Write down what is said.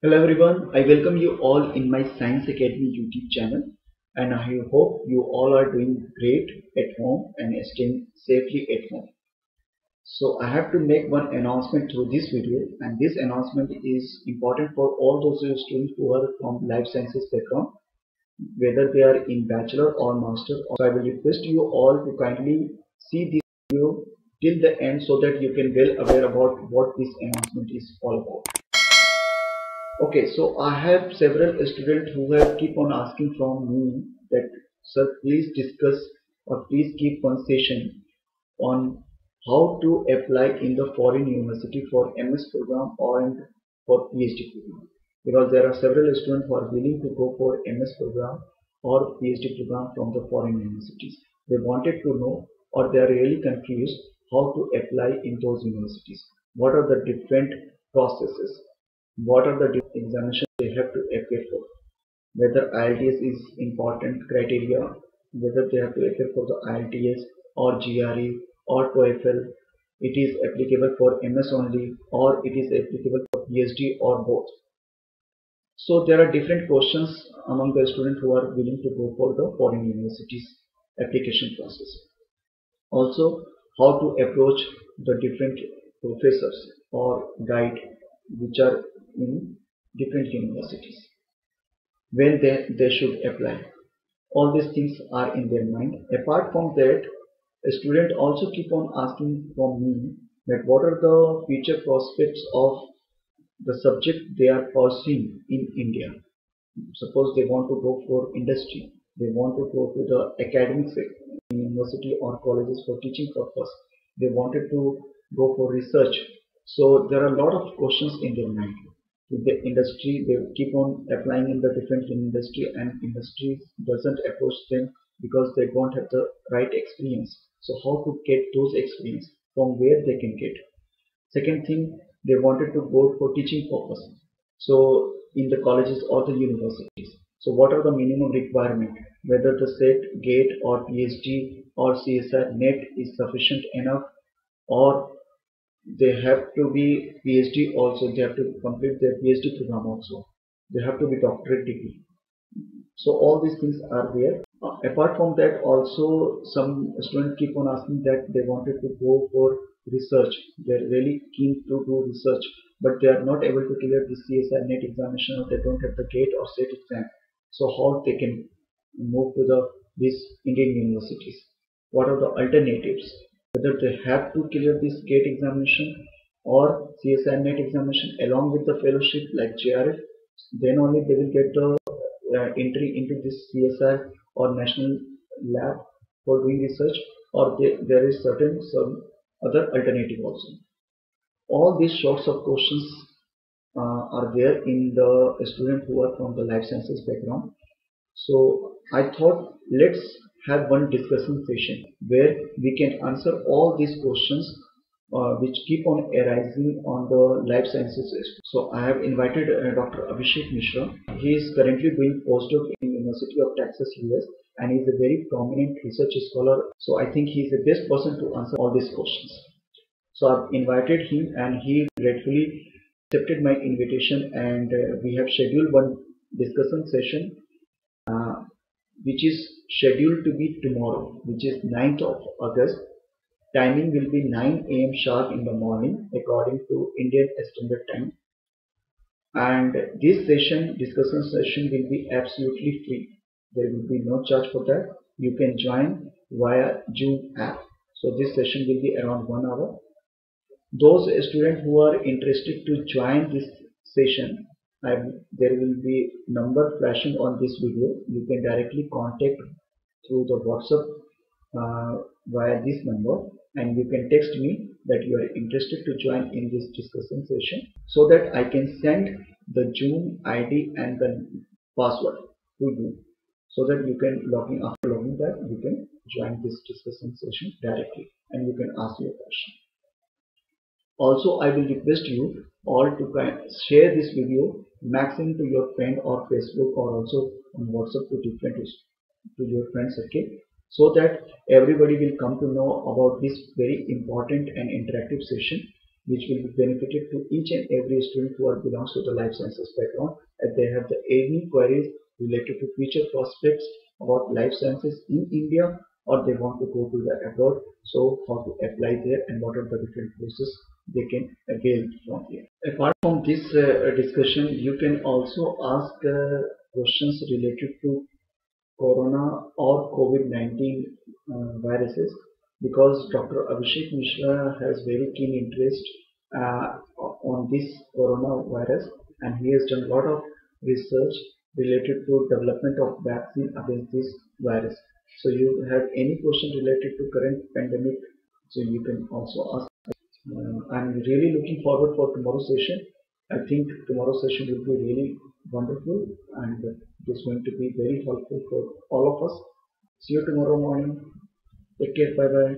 Hello everyone, I welcome you all in my Science Academy YouTube channel and I hope you all are doing great at home and staying safely at home. So I have to make one announcement through this video, and this announcement is important for all those students who are from life sciences background, whether they are in bachelor or master. So I will request you all to kindly see this video till the end so that you can well aware about what this announcement is all about. Okay, so I have several students who have keep on asking from me that, sir, please discuss or please keep one session on how to apply in the foreign university for MS program or and for PhD program. Because there are several students who are willing to go for MS program or PhD program from the foreign universities. They wanted to know, or they are really confused how to apply in those universities. What are the different processes? What are the different examinations they have to appear for? Whether IELTS is important criteria, whether they have to appear for the IELTS or GRE or TOEFL, it is applicable for MS only or it is applicable for PhD or both. So there are different questions among the students who are willing to go for the foreign universities application process. Also, how to approach the different professors or guide which are in different universities when they should apply. All these things are in their mind. Apart from that, a student also keep on asking from me that what are the future prospects of the subject they are pursuing in India. Suppose they want to go for industry, they want to go to the academic sector in university or colleges for teaching purpose, they wanted to go for research. So there are a lot of questions in their mind. With the industry, they keep on applying in the different industry, and industry doesn't approach them because they don't have the right experience. So how to get those experience, from where they can get? Second thing, they wanted to go for teaching purpose. So in the colleges or the universities. So what are the minimum requirement? Whether the SET, GATE or PhD or CSR NET is sufficient enough, or they have to be PhD also. They have to complete their PhD program also. They have to be doctorate degree. So all these things are there. Apart from that, also some students keep on asking that they wanted to go for research. They're really keen to do research, but they are not able to clear the CSI NET examination, or they don't have the GATE or SET exam. So how they can move to the these Indian universities? What are the alternatives? Whether they have to clear this GATE examination or CSI NET examination along with the fellowship like JRF, then only they will get the entry into this CSR or national lab for doing research, or there is certain some other alternative also. All these sorts of questions are there in the student who are from the life sciences background. So I thought let's have one discussion session where we can answer all these questions which keep on arising on the life sciences. So I have invited Dr. Abhishek Mishra. He is currently doing postdoc in University of Texas, US, and he is a very prominent research scholar. So I think he is the best person to answer all these questions. So I've invited him, and he gratefully accepted my invitation, and we have scheduled one discussion session uh, which is scheduled to be tomorrow, which is 9th of August. Timing will be 9 a.m. sharp in the morning according to Indian Standard Time. And this discussion session will be absolutely free. There will be no charge for that. You can join via Zoom app. So this session will be around 1 hour. Those students who are interested to join this session, there will be number flashing on this video. You can directly contact through the WhatsApp via this number, and you can text me that you are interested to join in this discussion session so that I can send the Zoom ID and the password to you so that you can log in. After logging that, you can join this discussion session directly and you can ask your question. Also, I will request you all to share this video maximum to your friend or Facebook or also on WhatsApp to your friends, okay? So that everybody will come to know about this very important and interactive session which will be benefited to each and every student who are belongs to the life sciences background, if they have the any queries related to future prospects about life sciences in India, or they want to go to the abroad, so how to apply there and what are the different courses they can avail from here. Apart from this discussion, you can also ask questions related to corona or COVID-19 viruses, because Dr. Abhishek Mishra has very keen interest on this coronavirus, and he has done a lot of research related to development of vaccine against this virus. So you have any question related to current pandemic, so you can also ask. I'm really looking forward for tomorrow's session. I think tomorrow's session will be really wonderful, and it is going to be very helpful for all of us. See you tomorrow morning. Take care. Bye bye.